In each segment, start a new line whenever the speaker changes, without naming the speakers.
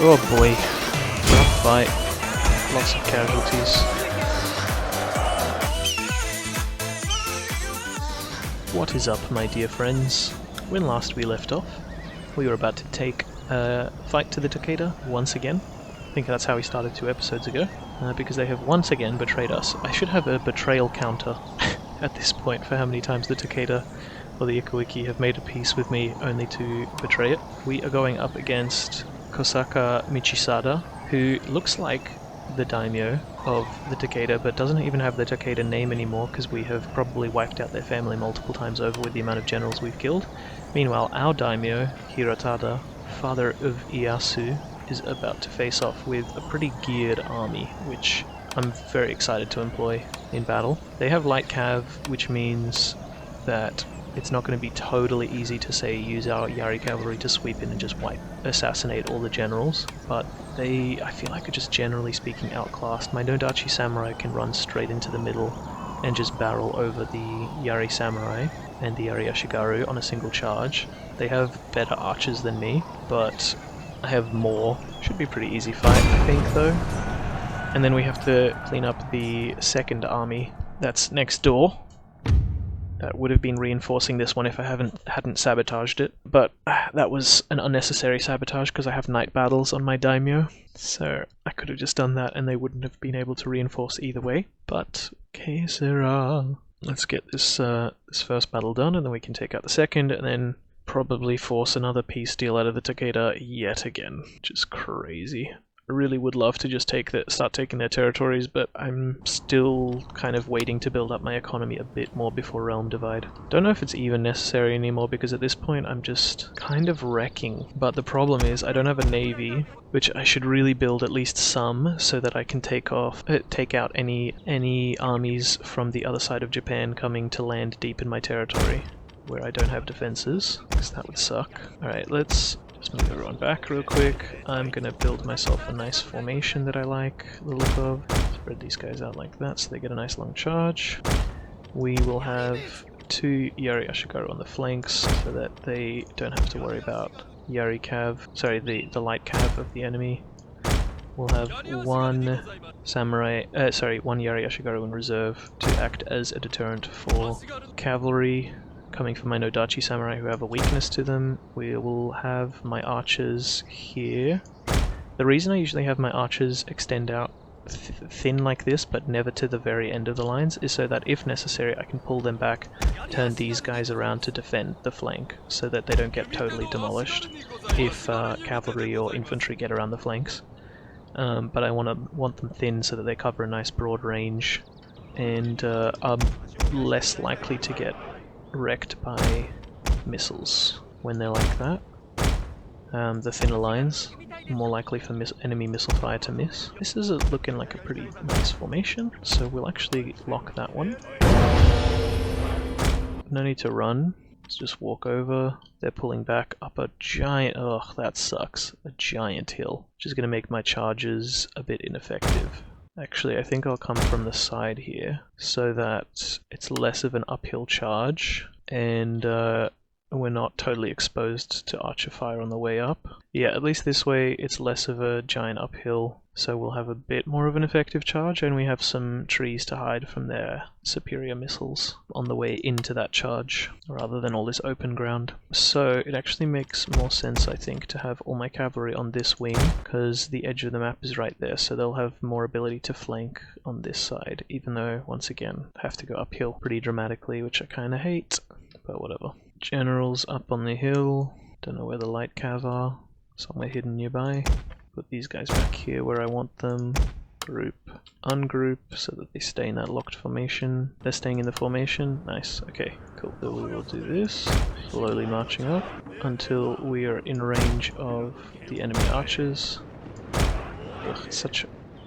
Oh boy, rough fight, lots of casualties. What is up, my dear friends? When last we left off, we were about to take a fight to the Takeda once again. I think that's how we started 2 episodes ago, because they have once again betrayed us. I should have a betrayal counter at this point for how many times the Takeda or the Ikuiki have made a peace with me only to betray it. We are going up against Kosaka Michisada, who looks like the daimyo of the Takeda, but doesn't even have the Takeda name anymore because we have probably wiped out their family multiple times over with the amount of generals we've killed. Meanwhile, our daimyo, Hirotada, father of Ieyasu, is about to face off with a pretty geared army, which I'm very excited to employ in battle. They have light cav, which means that it's not going to be totally easy to, say, use our Yari cavalry to sweep in and just assassinate all the generals, but they, I feel like, are just generally speaking outclassed. My Nodachi samurai can run straight into the middle and just barrel over the Yari samurai and the Yari Ashigaru on a single charge. They have better archers than me, but I have more. Should be a pretty easy fight, I think, though. And then we have to clean up the second army that's next door. That would have been reinforcing this one if I hadn't sabotaged it, but that was an unnecessary sabotage because I have night battles on my daimyo, so I could have just done that and they wouldn't have been able to reinforce either way. But que sera? Let's get this this first battle done, and then we can take out the second, and then probably force another peace deal out of the Takeda yet again, which is crazy. I really would love to just start taking their territories, but I'm still kind of waiting to build up my economy a bit more before Realm Divide. Don't know if it's even necessary anymore, because at this point I'm just kind of wrecking. But the problem is I don't have a navy, which I should really build at least some, so that I can take out any armies from the other side of Japan coming to land deep in my territory, where I don't have defenses, because that would suck. Alright, let's just move everyone back real quick. I'm gonna build myself a nice formation that I like the look of. Spread these guys out like that so they get a nice long charge. We will have 2 Yari Ashigaru on the flanks so that they don't have to worry about Yari cav, sorry, the light cav of the enemy. We'll have 1 samurai, one Yari Ashigaru in reserve to act as a deterrent for cavalry coming from my Nodachi samurai who have a weakness to them. We will have my archers here. The reason I usually have my archers extend out thin like this, but never to the very end of the lines, is so that if necessary I can pull them back, turn these guys around to defend the flank, so that they don't get totally demolished if cavalry or infantry get around the flanks. But I want them thin so that they cover a nice broad range and are less likely to get wrecked by missiles when they're like that. The thinner lines, more likely for enemy missile fire to miss. This is looking like a pretty nice formation, so we'll actually lock that one. No need to run, let's just walk over. They're pulling back up a giant, ugh, that sucks, a giant hill, which is going to make my charges a bit ineffective. Actually, I think I'll come from the side here, so that it's less of an uphill charge, and we're not totally exposed to archer fire on the way up. Yeah, at least this way it's less of a giant uphill, so we'll have a bit more of an effective charge, and we have some trees to hide from their superior missiles on the way into that charge, rather than all this open ground. So it actually makes more sense, I think, to have all my cavalry on this wing, because the edge of the map is right there, so they'll have more ability to flank on this side, even though, once again, I have to go uphill pretty dramatically, which I kinda hate, but whatever. Generals up on the hill, don't know where the light cav are, somewhere hidden nearby. Put these guys back here where I want them. Group, ungroup, so that they stay in that locked formation. They're staying in the formation, nice, okay, cool. So we will do this, slowly marching up, until we are in range of the enemy archers. Ugh, it's such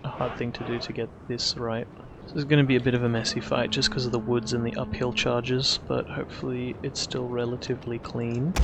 a hard thing to do to get this right. This is going to be a bit of a messy fight just because of the woods and the uphill charges, but hopefully it's still relatively clean.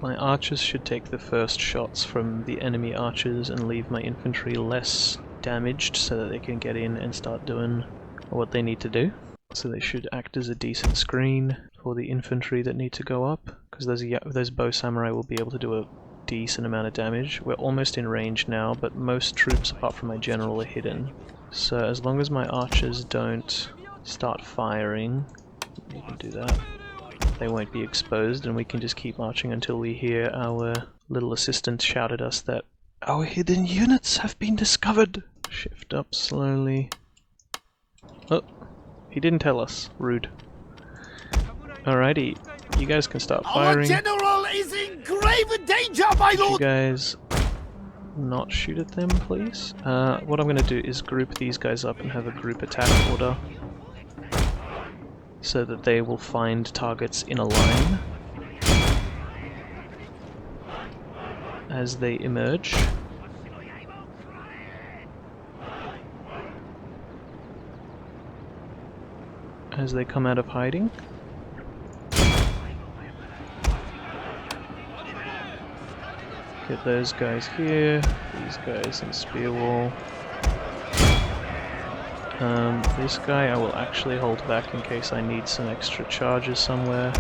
My archers should take the first shots from the enemy archers and leave my infantry less damaged so that they can get in and start doing what they need to do. So they should act as a decent screen for the infantry that need to go up, because those bow samurai will be able to do a decent amount of damage. We're almost in range now, but most troops apart from my general are hidden. So as long as my archers don't start firing, we can do that. They won't be exposed, and we can just keep marching until we hear our little assistant shout at us that our hidden units have been discovered. Shift up slowly. Oh, he didn't tell us. Rude. Alrighty, you guys can start firing.
Our general is in grave danger, my lord!
You guys not shoot at them, please? What I'm going to do is group these guys up and have a group attack order, so that they will find targets in a line as they emerge. As they come out of hiding. Get those guys here, these guys in spear wall. This guy I will actually hold back in case I need some extra charges somewhere.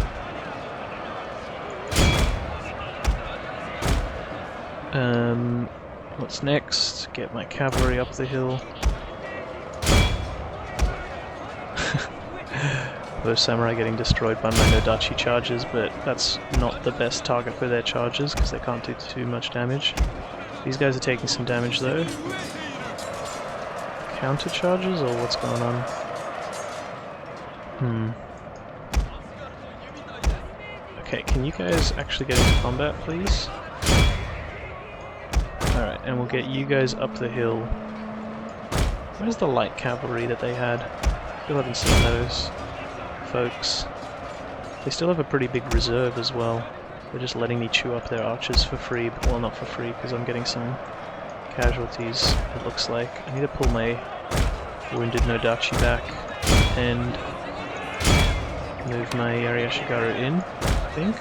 What's next? Get my cavalry up the hill. Those samurai getting destroyed by my Nodachi charges, but that's not the best target for their charges because they can't do too much damage. These guys are taking some damage though. Counter charges or what's going on? Okay, can you guys actually get into combat, please? Alright, and we'll get you guys up the hill. Where's the light cavalry that they had? Still haven't seen those folks. They still have a pretty big reserve as well. They're just letting me chew up their archers for free, but, well, not for free, because I'm getting some casualties, it looks like. I need to pull my wounded Nodachi back and move my Ashikaga in, I think.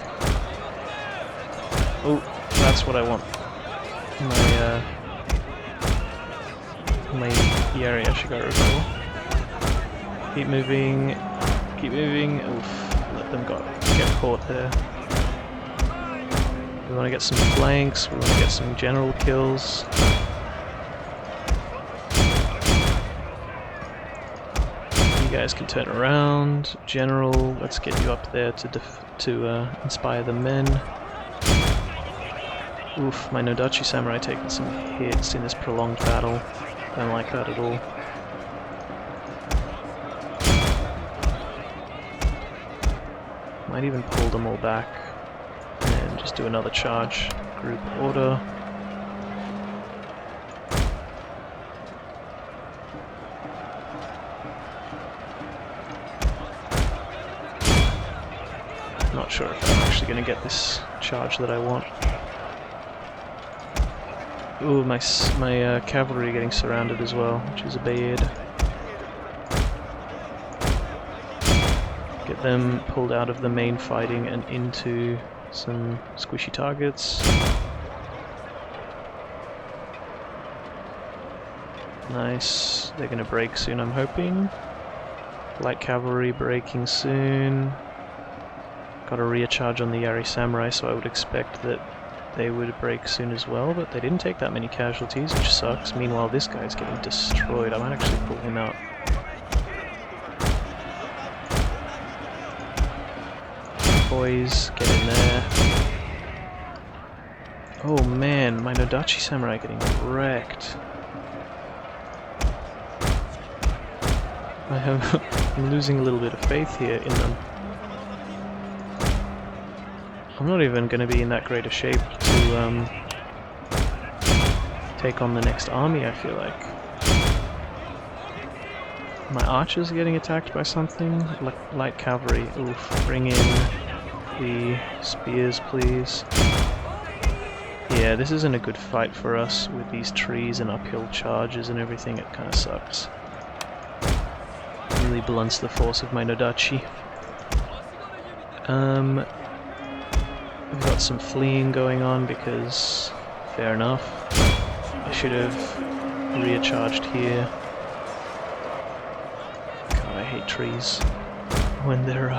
Oh, that's what I want. My Ashikaga for. Keep moving, keep moving. Oof, let them get caught there. We want to get some flanks, we want to get some general kills. You guys can turn around. General, let's get you up there to inspire the men. Oof, my Nodachi samurai taking some hits in this prolonged battle. Don't like that at all. Might even pull them all back and just do another charge. Group order. Not sure if I'm actually going to get this charge that I want. Ooh, my cavalry getting surrounded as well, which is a bad. Get them pulled out of the main fighting and into some squishy targets. Nice. They're gonna break soon, I'm hoping. Light cavalry breaking soon. Got a rear charge on the Yari samurai, so I would expect that they would break soon as well, but they didn't take that many casualties, which sucks. Meanwhile, this guy's getting destroyed. I might actually pull him out. Boys, get in there. Oh man, my Nodachi samurai getting wrecked. I'm losing a little bit of faith here in them. I'm not even going to be in that great a shape to take on the next army, I feel like. My archers are getting attacked by something. Light cavalry. Oof. Bring in the spears, please. Yeah, this isn't a good fight for us with these trees and uphill charges and everything. It kind of sucks. Really blunts the force of my Nodachi. We've got some fleeing going on because, fair enough, I should have rear-charged here. God, I hate trees when they're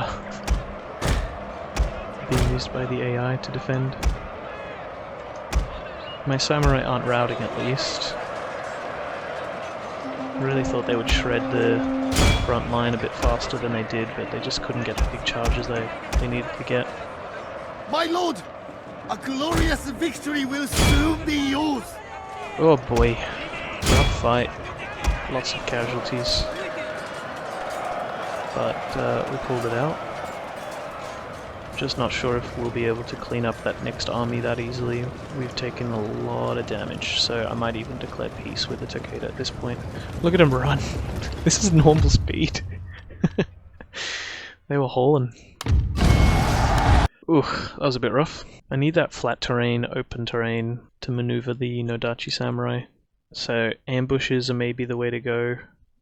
being used by the AI to defend. My samurai aren't routing at least. I really thought they would shred the front line a bit faster than they did, but they just couldn't get the big charges they needed to get.
My lord, a glorious victory will soon be yours.
Oh boy, rough fight. Lots of casualties. But we pulled it out. Just not sure if we'll be able to clean up that next army that easily. We've taken a lot of damage, so I might even declare peace with the Takeda at this point. Look at him run! This is normal speed. They were hauling. Ooh, that was a bit rough. I need that flat terrain, open terrain to maneuver the Nodachi samurai. So ambushes are maybe the way to go,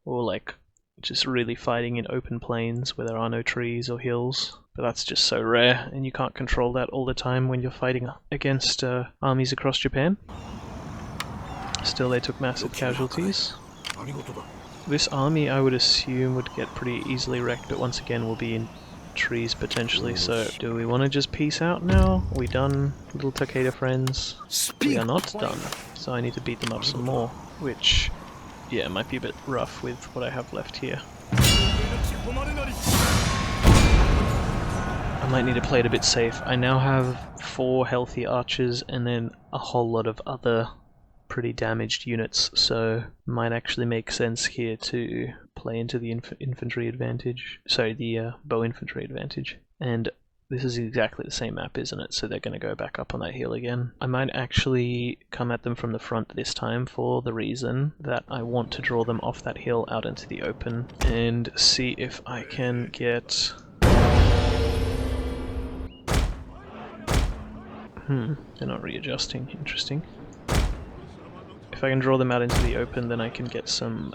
or like just really fighting in open plains where there are no trees or hills. But that's just so rare, and you can't control that all the time when you're fighting against armies across Japan. Still, they took massive casualties. This army, I would assume, would get pretty easily wrecked, but once again will be in trees potentially, so do we want to just peace out now? Are we done, little Takeda friends? We are not done, so I need to beat them up some more, which, yeah, might be a bit rough with what I have left here. I might need to play it a bit safe. I now have 4 healthy archers and then a whole lot of other pretty damaged units, so might actually make sense here to play into the infantry advantage. Sorry, the bow infantry advantage. And this is exactly the same map, isn't it? So they're going to go back up on that hill again. I might actually come at them from the front this time for the reason that I want to draw them off that hill out into the open and see if I can get... they're not readjusting. Interesting. If I can draw them out into the open, then I can get some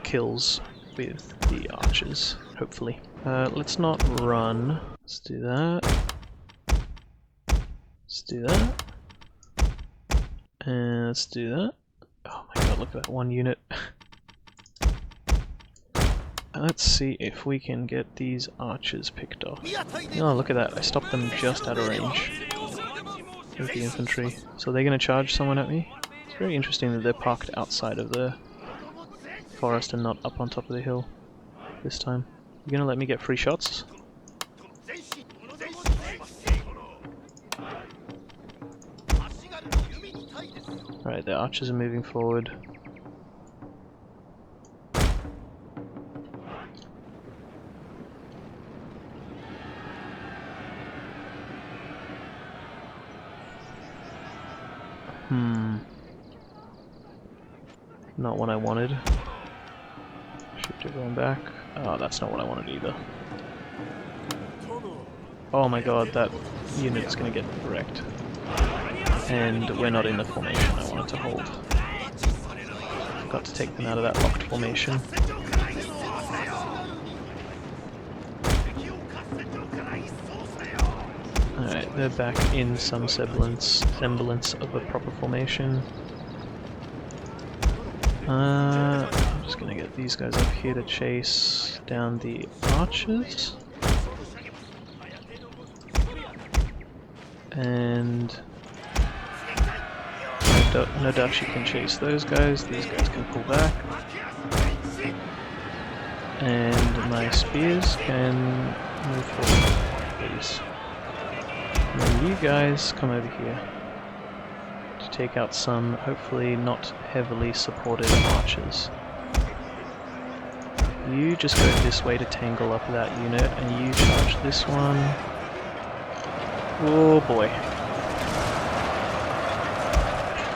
kills with the archers, hopefully. Let's not run. Let's do that. Let's do that. And let's do that. Oh my god, look at that one unit. Let's see if we can get these archers picked off. Oh, look at that. I stopped them just out of range with the infantry. So they're going to charge someone at me? It's very interesting that they're parked outside of the forest and not up on top of the hill this time. You going to let me get free shots? Alright, the archers are moving forward. Not what I wanted. Shift everyone back. Oh, that's not what I wanted either. Oh my god, that unit's gonna get wrecked. And we're not in the formation I wanted to hold. Forgot to take them out of that locked formation. Alright, they're back in some semblance of a proper formation. I'm just gonna get these guys up here to chase down the archers. And Nodachi can chase those guys, these guys can pull back. And my spears can move forward, please. And then you guys come over here to take out some, hopefully not heavily supported archers. You just go this way to tangle up that unit, and you charge this one. Oh boy.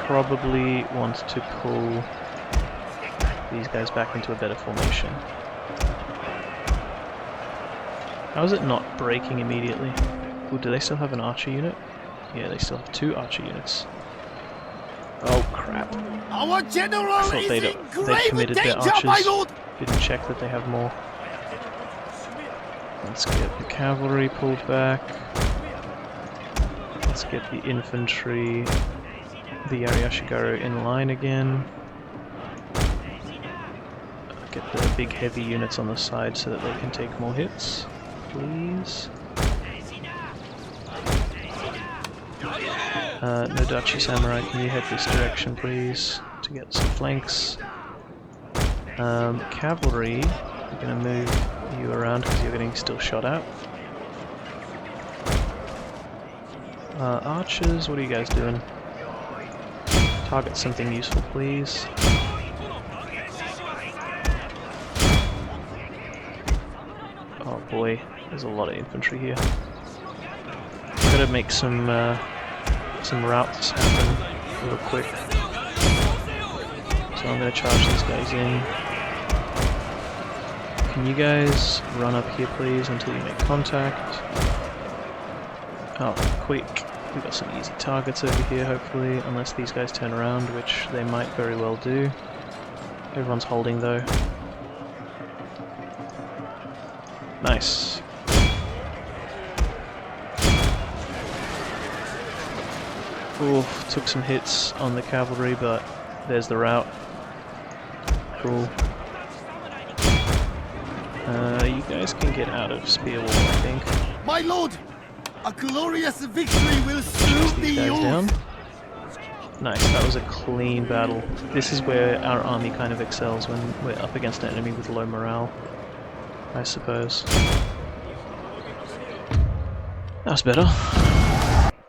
Probably want to pull these guys back into a better formation. How is it not breaking immediately? Ooh, do they still have an archer unit? Yeah, they still have 2 archer units. Oh crap.
Our general
I thought they'd committed their archers.
my lord.
Didn't check that they have more. Let's get the cavalry pulled back. Let's get the infantry, the Ashikaga in line again. Get the big heavy units on the side so that they can take more hits, please. Nodachi Samurai, can you head this direction please to get some flanks? Cavalry, I'm going to move you around because you're getting still shot at. Archers, what are you guys doing? Target something useful please. Oh boy, there's a lot of infantry here. Gotta make some routes happen real quick. So I'm gonna charge these guys in. Can you guys run up here please until you make contact? Oh, quick. We've got some easy targets over here hopefully, unless these guys turn around, which they might very well do. Everyone's holding though. Nice. Oof, took some hits on the cavalry, but there's the route. Cool. You guys can get out of spear wall, I think.
My lord, a glorious victory will soon be yours.
Down. Nice, that was a clean battle. This is where our army kind of excels, when we're up against an enemy with low morale, I suppose. That's better.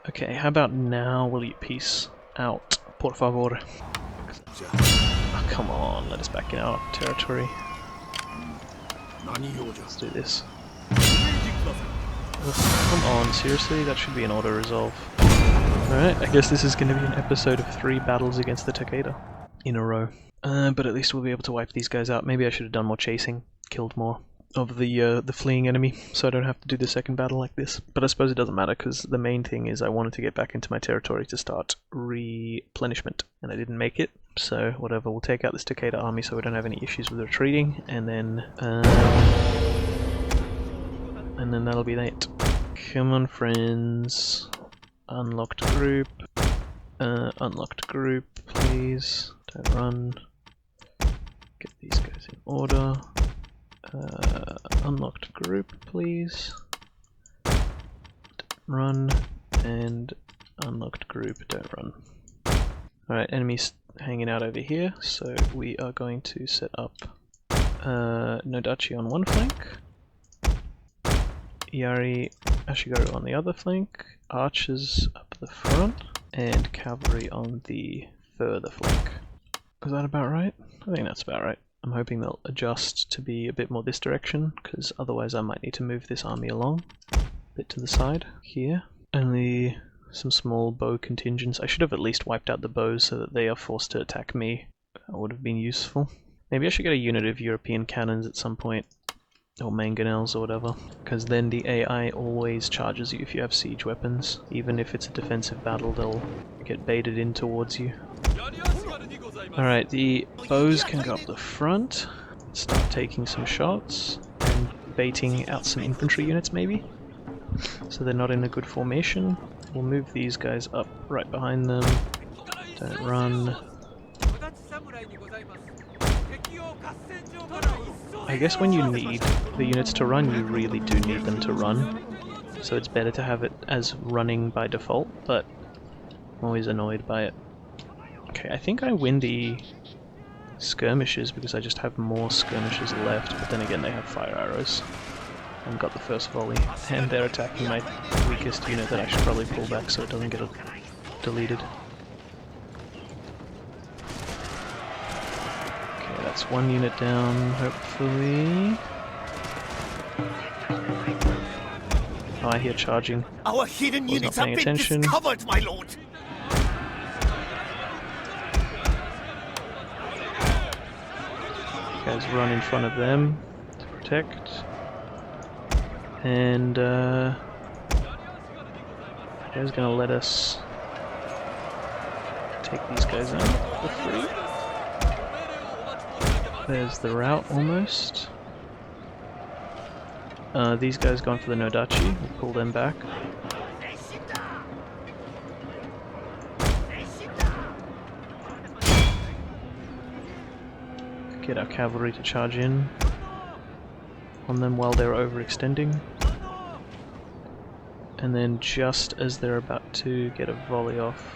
Okay, how about now will you peace out, por favor? Oh, come on, let us back in our territory. Let's do this. Ugh, come on, seriously? That should be an auto-resolve. Alright, I guess this is going to be an episode of 3 battles against the Takeda in a row. But at least we'll be able to wipe these guys out. Maybe I should have done more chasing, killed more of the fleeing enemy, so I don't have to do the second battle like this. But I suppose it doesn't matter, because the main thing is I wanted to get back into my territory to start replenishment, and I didn't make it. So whatever, we'll take out this Takeda army so we don't have any issues with retreating, and then that'll be that. Come on, friends. Unlocked group, please. Don't run. Get these guys in order. Unlocked group, please. Don't run, and unlocked group, don't run. Alright, enemies hanging out over here, so we are going to set up Nodachi on one flank, Yari Ashikaga on the other flank, archers up the front, and cavalry on the further flank. Is that about right? I think that's about right. I'm hoping they'll adjust to be a bit more this direction, because otherwise I might need to move this army along a bit to the side here. Only some small bow contingents. I should have at least wiped out the bows so that they are forced to attack me. That would have been useful. Maybe I should get a unit of European cannons at some point, or mangonels or whatever, because then the AI always charges you if you have siege weapons. Even if it's a defensive battle, they'll get baited in towards you. Alright, the bows can go up the front, start taking some shots, and baiting out some infantry units maybe, so they're not in a good formation. We'll move these guys up right behind them. Don't run. I guess when you need the units to run, you really do need them to run, so it's better to have it as running by default, but I'm always annoyed by it. Okay, I think I win the skirmishes because I just have more skirmishes left, but then again they have fire arrows. And got the first volley, and they're attacking my weakest unit that I should probably pull back so it doesn't get deleted. Okay, that's one unit down, hopefully. Oh, I hear charging.
Our hidden units have been discovered, my lord.
Guys run in front of them to protect. And guys gonna let us take these guys out for free. There's the route almost. These guys going for the Nodachi, we'll pull them back. Get our cavalry to charge in on them while they're overextending. and then just as they're about to get a volley off,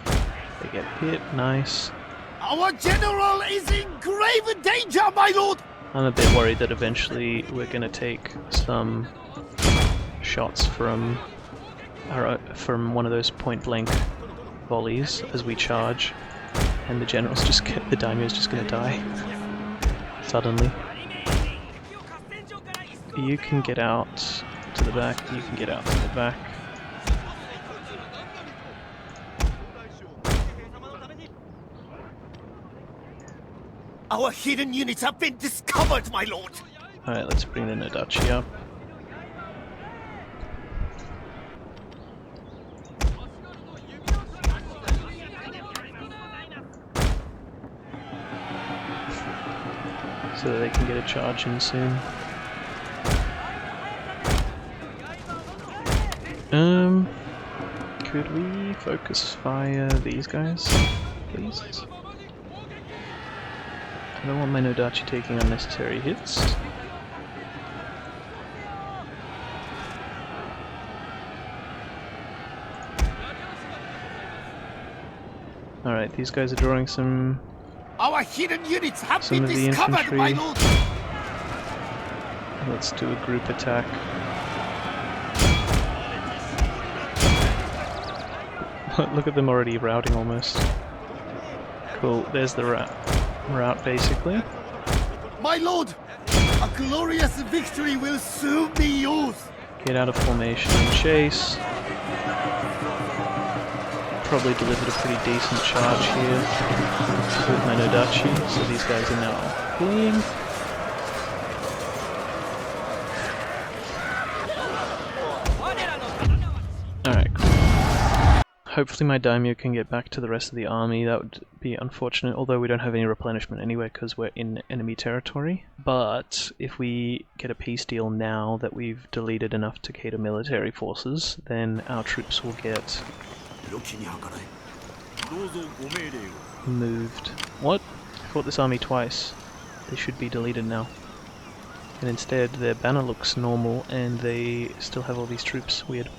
they get hit. Nice.
Our general is in grave danger, my lord!
I'm a bit worried that eventually we're going to take some shots from one of those point-blank volleys as we charge, and the daimyo's just going to die suddenly. You can get out to the back, you can get out to the back.
Our hidden units have been discovered, my lord!
Alright, let's bring the Nodachi up. So that they can get a charge in soon. Could we focus fire these guys, please? I don't want my Nodachi taking unnecessary hits. Alright, these guys are drawing some...
Our hidden units have
some
been
of the
discovered,
infantry.
my lord!
Let's do a group attack. Look at them already routing almost. Cool, there's the route basically.
My lord! A glorious victory will soon be yours!
Get out of formation and chase. Probably delivered a pretty decent charge here with my Nodachi, so these guys are now fleeing. Alright, cool. Hopefully my daimyo can get back to the rest of the army. That would be unfortunate, although we don't have any replenishment anyway because we're in enemy territory. But if we get a peace deal now that we've deleted enough Takeda military forces, then our troops will get moved. What? I fought this army twice. They should be deleted now. And instead their banner looks normal and they still have all these troops. Weird.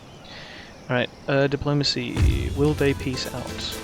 Alright, diplomacy. Will they peace out?